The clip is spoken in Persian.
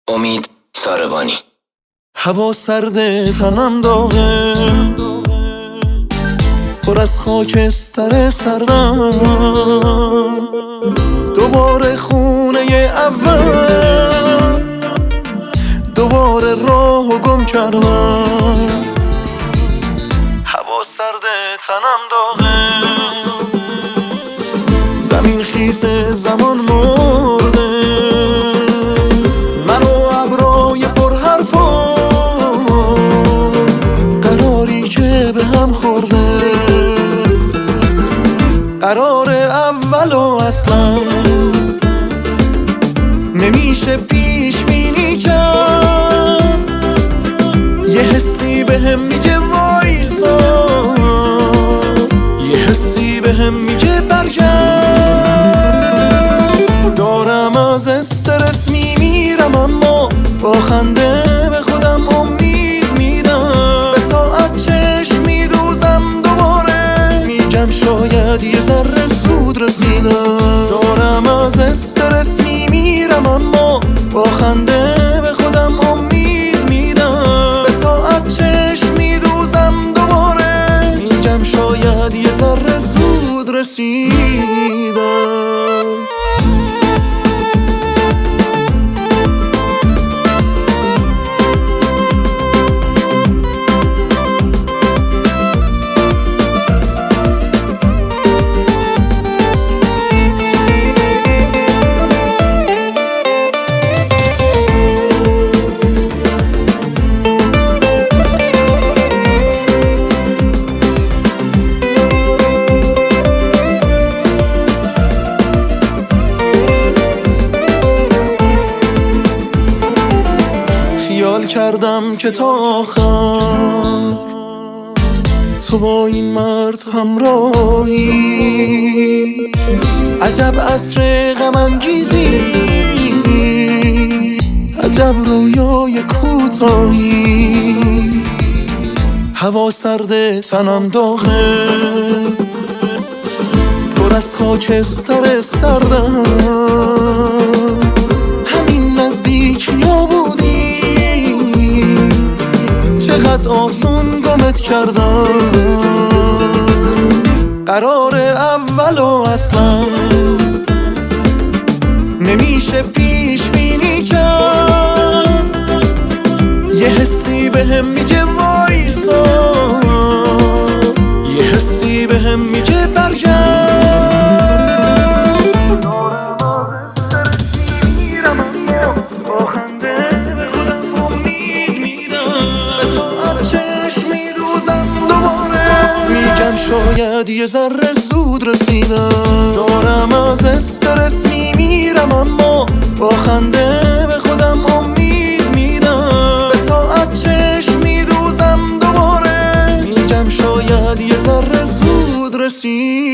امید ساربانی. هوا سرده، تنم داغه، پر از خاکستر سردم. دوباره خونه اول، دوباره راهو گم کردم. هوا سرده، تنم داغه، زمین خیزه، زمان مرده. من و ابرای پر حرفا، قراری که به هم خورده. قرار اول و اصلا نمیشه پیش بینی کرد. یه حسی به هم میگه وایسا، یه حسی به هم میگه برگرد. دارم از استرس میمیرم، اما با خنده به خودم امید میدم. به ساعت چشم میدوزم، دوباره میگم شاید یه ذره زود رسیدم. دارم از استرس میمیرم، اما با خنده به خودم امید میدم. به ساعت چشم میدوزم، دوباره میگم شاید یه ذره زود رسیدم. خیال کردم که تا آخر تو با این مرد همراهی. عجب عصر غم انگیزی، عجب رویای کوتاهی. هوا سرده، تنم داغه، پر از خاکستر سردم. همین نزدیکیا بودی، چقدر آسون گمت کردم. قرار اول و اصلا نمیشه پیش بینی کرد. یه حسی به هم میگه وایسا، یه حسی به هم میگه برگرد. میرم اما با خنده به خودم امید میدم. به ساعت چشم میدوزم، دوباره میگم شاید یه ذره زود رسیدم. دارم از استرس میمیرم، اما با خنده به خودم امید میدم. به ساعت چشم میدوزم، دوباره میگم شاید یه ذره زود رسیدم.